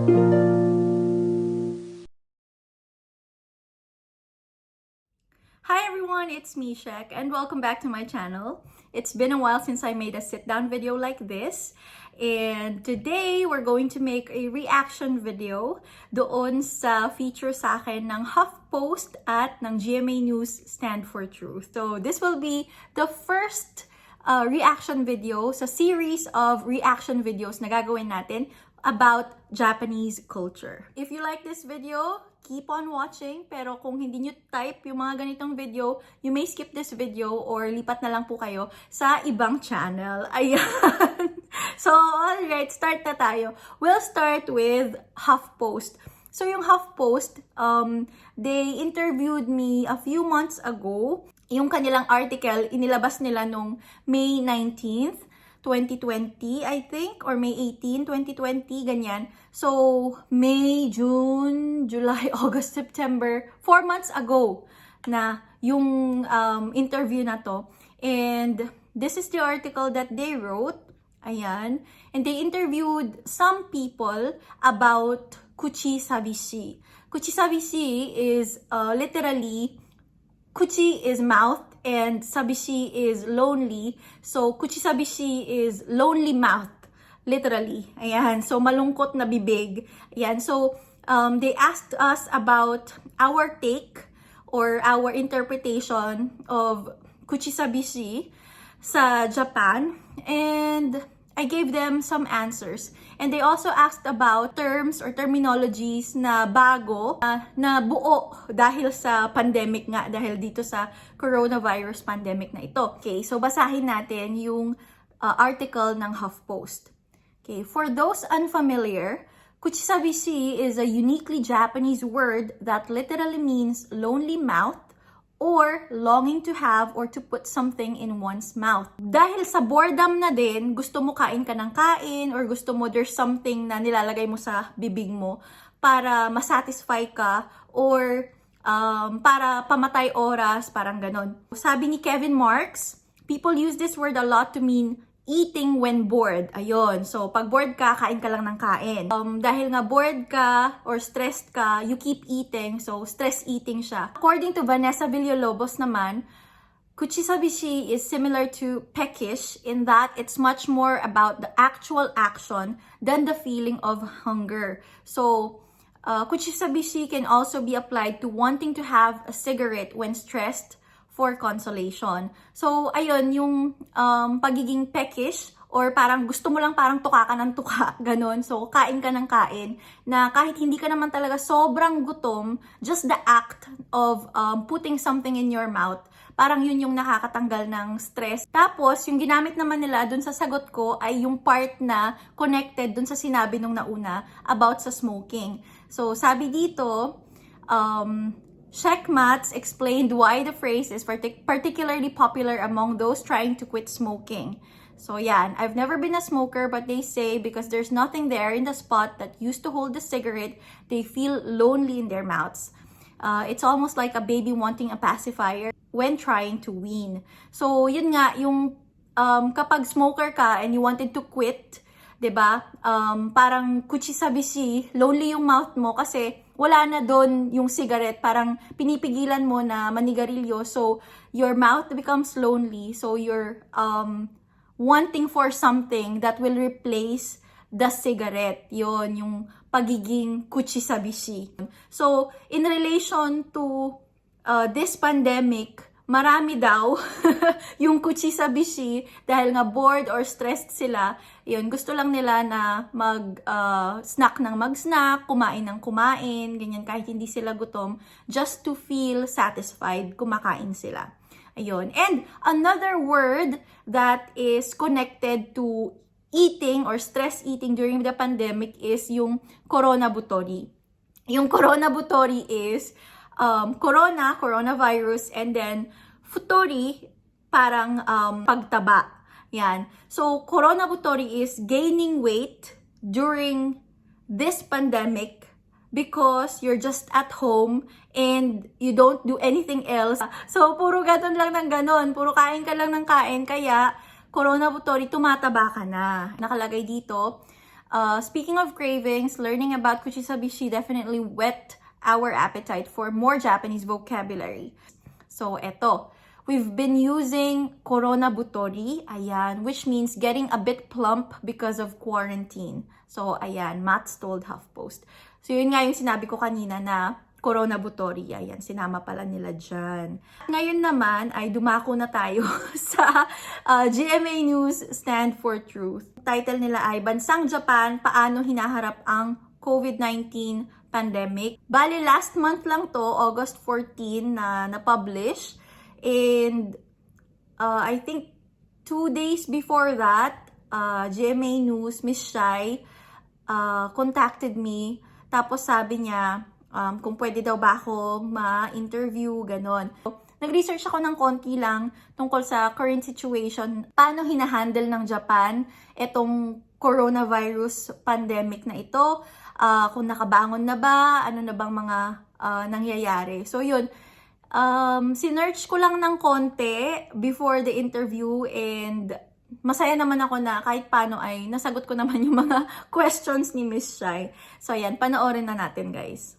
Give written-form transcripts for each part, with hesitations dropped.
Hi everyone, it's me, Shek, and welcome back to my channel. It's been a while since I made a sit-down video like this, and today we're going to make a reaction video doon sa feature sa akin ng HUFFPOST at ng GMA News Stand for Truth. So this will be the first reaction video sa series of reaction videos na gagawin natin about Japanese culture. If you like this video, keep on watching. Pero kung hindi nyo type yung mga ganitong video, you may skip this video or lipat na lang po kayo sa ibang channel. Ayan. So, alright, start na tayo. We'll start with HUFFPOST. So, yung HUFFPOST, they interviewed me a few months ago. Yung kanilang article, inilabas nila nung May 19th. 2020, I think, or May 18, 2020, ganyan. So, May, June, July, August, September, 4 months ago na yung interview na to. And this is the article that they wrote. Ayan. And they interviewed some people about kuchisabishi. Kuchisabishi is literally, kuchi is mouth, and sabishi is lonely. So, kuchisabishi is lonely mouth, literally. Ayan. So, malungkot na bibig. Ayan. So, they asked us about our take or our interpretation of kuchisabishi sa Japan. And I gave them some answers. And they also asked about terms or terminologies na bago, na buo dahil sa pandemic nga, dahil dito sa coronavirus pandemic na ito. Okay, so basahin natin yung article ng HUFFPOST. Okay, for those unfamiliar, kuchisabishi is a uniquely Japanese word that literally means lonely mouth or longing to have or to put something in one's mouth. Dahil sa boredom na din, gusto mo kain ka ng kain or gusto mo there's something na nilalagay mo sa bibig mo para masatisfy ka or para pamatay oras, parang ganon. Sabi ni Kevin Marks, people use this word a lot to mean eating when bored. Ayun. So, pag bored ka, kain ka lang ng kain. Dahil nga bored ka or stressed ka, you keep eating. So, stress eating siya. According to Vanessa Villalobos naman, kuchisabishi is similar to peckish in that it's much more about the actual action than the feeling of hunger. So, kuchisabishi can also be applied to wanting to have a cigarette when stressed for consolation. So, ayun, yung pagiging peckish or parang gusto mo lang parang tuka ka ng tuka, ganun. So, kain ka ng kain na kahit hindi ka naman talaga sobrang gutom, just the act of putting something in your mouth, parang yun yung nakakatanggal ng stress. Tapos, yung ginamit naman nila dun sa sagot ko ay yung part na connected dun sa sinabi nung nauna about sa smoking. So, sabi dito, Checkmats explained why the phrase is particularly popular among those trying to quit smoking. So yeah, I've never been a smoker, but they say because there's nothing there in the spot that used to hold the cigarette, they feel lonely in their mouths. It's almost like a baby wanting a pacifier when trying to wean. So yun nga, yung kapag smoker ka and you wanted to quit, 'di ba? Parang kuchisabishi, lonely yung mouth mo kasi wala na doon yung cigarette, parang pinipigilan mo na manigarilyo, so your mouth becomes lonely, so you're wanting for something that will replace the cigarette. Yon yung pagiging kuchisabishi. So in relation to this pandemic, marami daw yung kuchisabishi dahil nga bored or stressed sila. Yun, gusto lang nila na mag-snack ng mag-snack, kumain ng kumain, ganyan, kahit hindi sila gutom, just to feel satisfied, kumakain sila. Ayun. And another word that is connected to eating or stress eating during the pandemic is yung coronabutori. Yung coronabutori is coronavirus, and then futori, parang pagtaba. Yan. So, coronabutori is gaining weight during this pandemic because you're just at home and you don't do anything else. So, puro ganon lang ng ganon. Puro kain ka lang ng kain. Kaya, coronabutori, tumataba ka na. Nakalagay dito, Speaking of cravings, learning about kuchisabishi definitely whet our appetite for more Japanese vocabulary. So, eto. We've been using Corona Butori, ayan, which means getting a bit plump because of quarantine. So, ayan, Mats told HUFFPOST. So, yun nga yung sinabi ko kanina na Corona Butori, ayan, sinama pala nila dyan. Ngayon naman ay dumako na tayo sa GMA News Stand for Truth. Title nila ay Bansang Japan, paano hinaharap ang COVID-19 pandemic. Bali, last month lang to, August 14 na na-publish. And I think 2 days before that, GMA News, Miss Shai, contacted me. Tapos sabi niya, kung pwede daw ba ako ma-interview, ganon. So, nag-research ako ng konti lang tungkol sa current situation. Paano hinahandle ng Japan itong coronavirus pandemic na ito. Kung nakabangon na ba, ano na bang mga nangyayari. So yun, sinearch ko lang ng konti before the interview and masaya naman ako na kahit paano ay nasagot ko naman yung mga questions ni Miss Shai. So yan, panoorin na natin guys.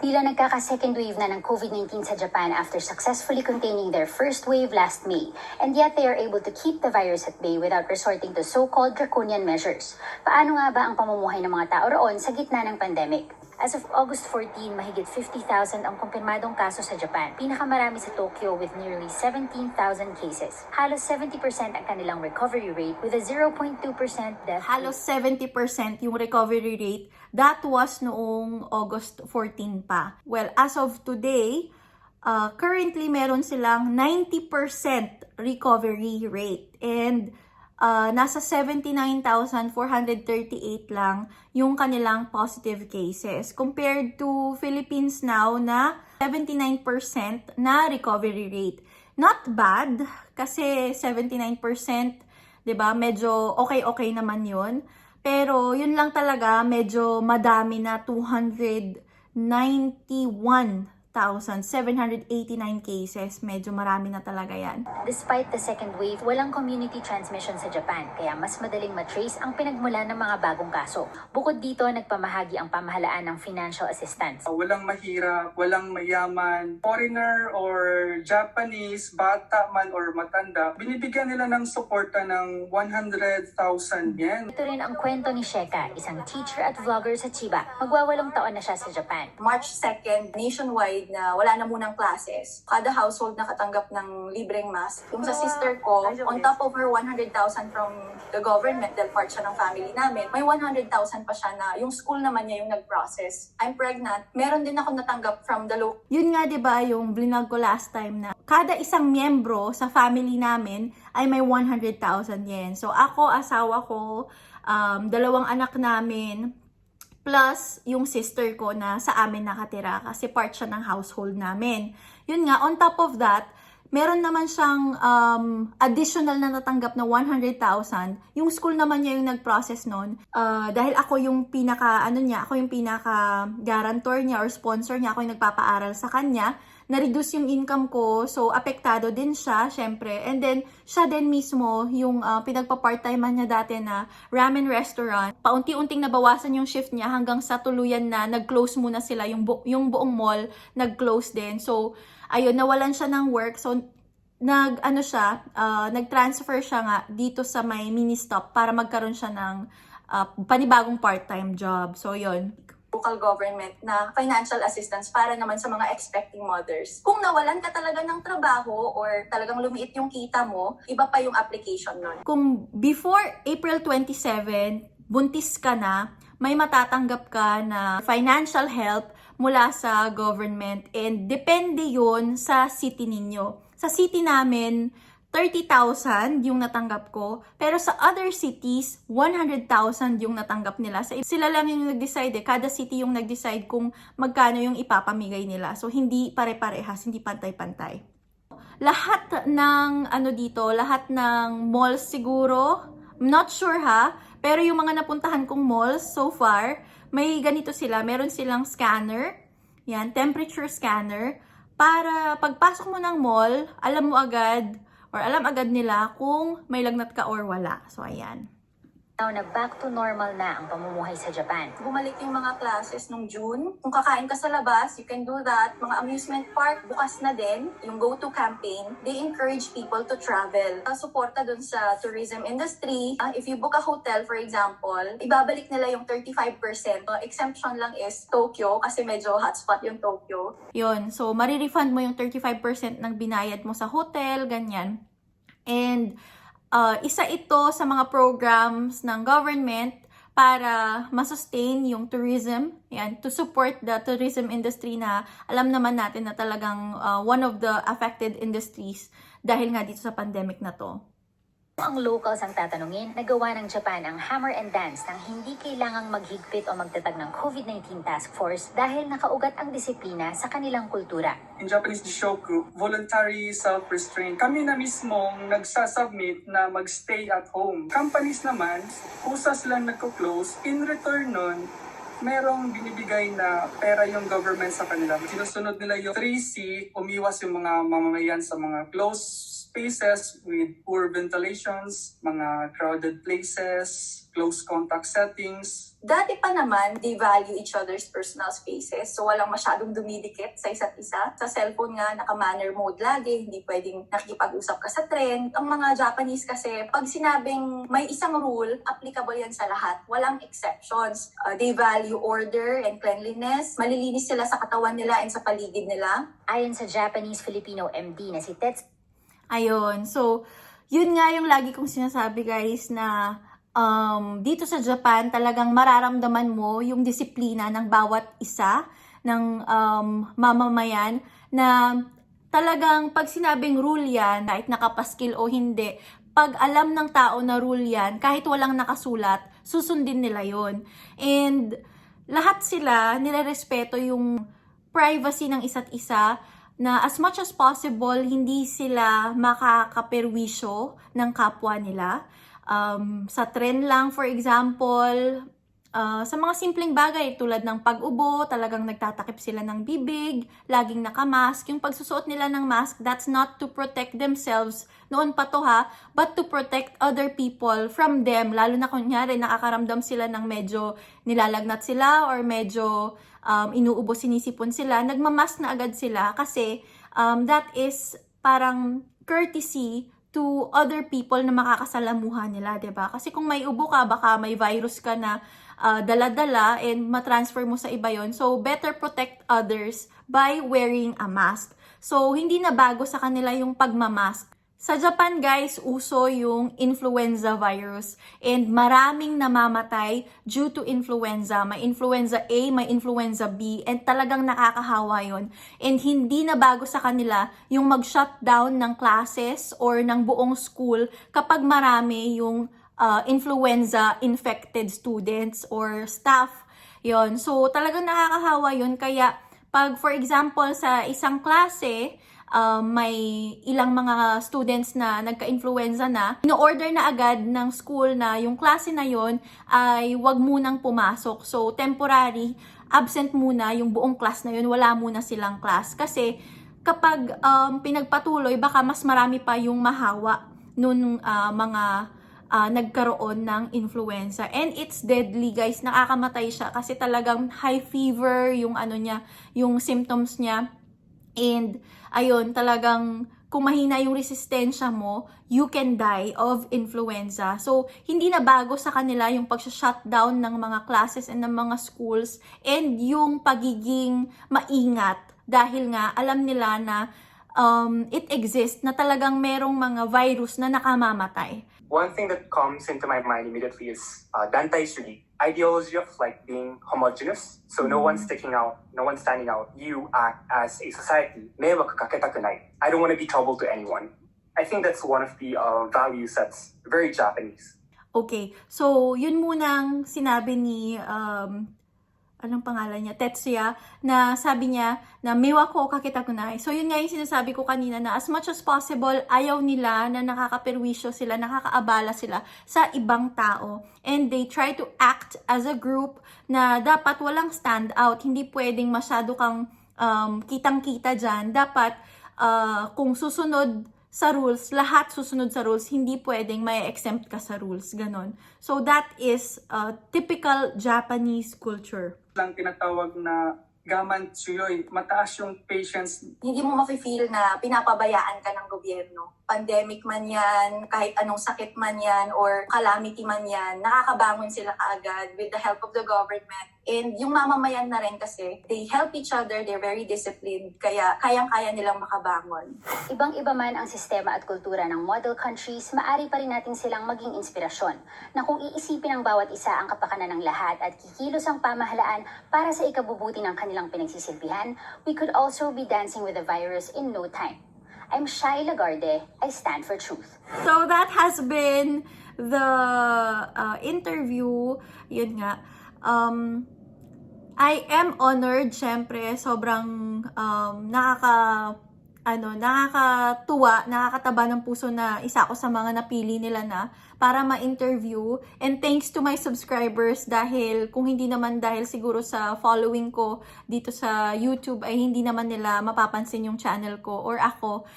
Tila nagkaka-second wave na ng COVID-19 sa Japan after successfully containing their first wave last May. And yet they are able to keep the virus at bay without resorting to so-called draconian measures. Paano nga ba ang pamumuhay ng mga tao roon sa gitna ng pandemic? As of August 14, mahigit 50,000 ang kumpirmadong kaso sa Japan. Pinakamarami sa Tokyo with nearly 17,000 cases. Halos 70% ang kanilang recovery rate with a 0.2% death rate. Halos 70% yung recovery rate. That was noong August 14 pa. Well, as of today, currently meron silang 90% recovery rate. And nasa 79,438 lang yung kanilang positive cases compared to Philippines now na 79% na recovery rate. Not bad kasi 79%, 'di ba? Medyo okay naman 'yun. Pero yun lang talaga medyo madami na 291,789 cases. Medyo marami na talaga yan. Despite the second wave, walang community transmission sa Japan, kaya mas madaling matrace ang pinagmulan ng mga bagong kaso. Bukod dito, nagpamahagi ang pamahalaan ng financial assistance. Walang mahirap, walang mayaman, foreigner or Japanese, bata man or matanda, binibigyan nila ng suporta ng 100,000 yen. Ito rin ang kwento ni Sheka, isang teacher at vlogger sa Chiba. Magwawalong taon na siya sa Japan. March 2nd, nationwide na wala na munang classes. Kada household nakatanggap ng libreng mask. Yung sa sister ko, on top of her 100,000 from the government, dahil part siya ng family namin, may 100,000 pa siya na yung school naman niya yung nag-process. I'm pregnant. Meron din ako natanggap from the local. Yun nga, diba, yung blinag ko last time na kada isang miyembro sa family namin ay may 100,000 yen. So ako, asawa ko, dalawang anak namin, plus yung sister ko na sa amin nakatira kasi part siya ng household namin. Yun nga, on top of that, meron naman siyang additional na natanggap na 100,000. Yung school naman niya yung nag-process nun. Dahil ako yung ako yung pinaka-guarantor niya or sponsor niya, ako yung nagpapaaral sa kanya, na-reduce yung income ko, so apektado din siya, syempre. And then, siya din mismo, yung pinagpa-part-time niya dati na ramen restaurant, paunti-unting nabawasan yung shift niya hanggang sa tuluyan na nag-close muna sila, yung buong mall, nag-close din. So, ayun, nawalan siya ng work. So, nag-transfer siya nga dito sa may mini-stop para magkaroon siya ng panibagong part-time job. So, yun. Local government na financial assistance para naman sa mga expecting mothers. Kung nawalan ka talaga ng trabaho or talagang lumiit yung kita mo, iba pa yung application nun. Kung before April 27, buntis ka na, may matatanggap ka na financial help mula sa government and depende yun sa city ninyo. Sa city namin, 30,000 yung natanggap ko. Pero sa other cities, 100,000 yung natanggap nila. Sila lang yung nag-decide Kada city yung nag-decide kung magkano yung ipapamigay nila. So, hindi pare-parehas, hindi pantay-pantay. Lahat ng lahat ng malls siguro, I'm not sure ha, pero yung mga napuntahan kong malls so far, may ganito sila. Meron silang scanner, yan, temperature scanner, para pagpasok mo ng mall, alam mo agad, or alam agad nila kung may lagnat ka or wala. So, ayan. Now na back to normal na ang pamumuhay sa Japan. Bumalik yung mga classes nung June. Kung kakain ka sa labas, you can do that. Mga amusement park, bukas na din. Yung go-to campaign, they encourage people to travel. Suporta dun sa tourism industry. If you book a hotel, for example, ibabalik nila yung 35%. Exemption lang is Tokyo kasi medyo hotspot yung Tokyo. Yun. So, marirefund mo yung 35% ng binayad mo sa hotel, ganyan. And isa ito sa mga programs ng government para masustain yung tourism, yan, to support the tourism industry na alam naman natin na talagang one of the affected industries dahil nga dito sa pandemic na to. Ang locals ang tatanungin, nagawa ng Japan ang hammer and dance nang hindi kailangang maghigpit o magtatag ng COVID-19 task force dahil nakaugat ang disiplina sa kanilang kultura. In Japanese Jishoku, voluntary self-restraint. Kami na mismong nagsasubmit na magstay at home. Companies naman, kusa silang nagko-close. In return nun, merong binibigay na pera yung government sa kanila. Sinusunod nila yung 3C, umiwas yung mga mamamayan sa mga close spaces with poor ventilations, mga crowded places, close contact settings. Dati pa naman, they value each other's personal spaces. So walang masyadong dumidikit sa isa't isa. Sa cellphone nga, naka-manner mode lagi. Hindi pwedeng nakikipag-usap ka sa trend. Ang mga Japanese kasi, pag sinabing may isang rule, applicable yan sa lahat. Walang exceptions. They value order and cleanliness. Malilinis sila sa katawan nila and sa paligid nila. Ayon sa Japanese-Filipino MD na si Tets. Ayun. So, yun nga yung lagi kong sinasabi guys na dito sa Japan talagang mararamdaman mo yung disiplina ng bawat isa ng mamamayan na talagang pag sinabing rule yan, kahit nakapaskil o hindi, pag alam ng tao na rule yan, kahit walang nakasulat, susundin nila yon. And lahat sila nirerespeto yung privacy ng isa't isa, na as much as possible, hindi sila makakaperwisyo ng kapwa nila. Sa trend lang, for example, sa mga simpleng bagay tulad ng pag-ubo, talagang nagtatakip sila ng bibig, laging nakamask. Yung pagsusuot nila ng mask, that's not to protect themselves, noon pa to ha, but to protect other people from them. Lalo na kunyari, nakakaramdam sila ng medyo nilalagnat sila or medyo inuubo, sinisipon sila, nagmamask na agad sila kasi that is parang courtesy to other people na makakasalamuha nila, 'di ba? Kasi kung may ubo ka, baka may virus ka na dala-dala and matransfer mo sa iba yon. So, better protect others by wearing a mask. So, hindi na bago sa kanila yung pagmamask. Sa Japan, guys, uso yung influenza virus and maraming namamatay due to influenza. May influenza A, may influenza B, and talagang nakakahawa yon. And hindi na bago sa kanila yung mag-shutdown ng classes or ng buong school kapag marami yung influenza-infected students or staff. Yon. So, talagang nakakahawa yon. Kaya, pag for example, sa isang klase, may ilang mga students na nagka-influenza na, ino-order na agad ng school na yung klase na yon ay wag munang pumasok. So, temporary, absent muna yung buong class na yun, wala muna silang class. Kasi, kapag pinagpatuloy, baka mas marami pa yung mahawa nung mga nagkaroon ng influenza. And it's deadly, guys. Nakakamatay siya kasi talagang high fever yung niya, yung symptoms niya. And ayun, talagang kung mahina yung resistensya mo, you can die of influenza. So, hindi na bago sa kanila yung pag-shutdown ng mga classes and ng mga schools and yung pagiging maingat dahil nga alam nila na it exists, na talagang merong mga virus na nakamamatay. One thing that comes into my mind immediately is Dantai Shugi, ideology of like being homogeneous. So no one's sticking out, no one's standing out. You act as a society. Meiwaku kaketakunai. I don't want to be trouble to anyone. I think that's one of the values that's very Japanese. Okay, so yun munang sinabi ni anong pangalan niya? Tetsuya, na sabi niya na meiwaku kaketakunai. So yun nga yung sinasabi ko kanina na as much as possible, ayaw nila na nakakaperwisyo sila, nakakaabala sila sa ibang tao. And they try to act as a group na dapat walang stand out. Hindi pwedeng masyado kang kitang-kita dyan. Dapat kung susunod sa rules, lahat susunod sa rules, hindi pwedeng may exempt ka sa rules, ganon. So that is typical Japanese culture. Lang tinatawag na gaman tsuyoy, mataas yung patience. Hindi mo mafe-feel na pinapabayaan ka ng gobyerno. Pandemic man yan, kahit anong sakit man yan, or calamity man yan, nakakabangon sila kaagad with the help of the government. And yung mamamayan na rin kasi, they help each other, they're very disciplined, kaya kayang-kaya nilang makabangon. Ibang-iba man ang sistema at kultura ng model countries, maari pa rin natin silang maging inspirasyon na kung iisipin ng bawat isa ang kapakanan ng lahat at kikilos ang pamahalaan para sa ikabubuti ng kanilang pinagsisilbihan, we could also be dancing with the virus in no time. I'm Shai Lagarde. I stand for truth. So that has been the interview. Yun nga. I am honored, syempre, sobrang nakakatuwa, nakakataba ng puso na isa ako sa mga napili nila na para ma-interview. And thanks to my subscribers dahil kung hindi naman dahil siguro sa following ko dito sa YouTube ay hindi naman nila mapapansin yung channel ko or ako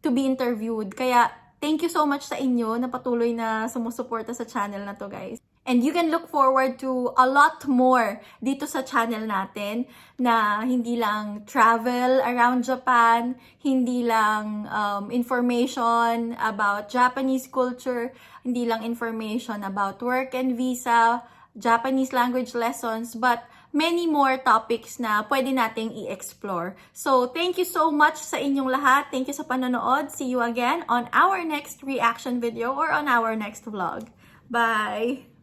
to be interviewed. Kaya thank you so much sa inyo na patuloy na sumusuporta sa channel na to, guys. And you can look forward to a lot more dito sa channel natin na hindi lang travel around Japan, hindi lang information about Japanese culture, hindi lang information about work and visa, Japanese language lessons, but many more topics na pwede nating i-explore. So, thank you so much sa inyong lahat. Thank you sa panonood. See you again on our next reaction video or on our next vlog. Bye!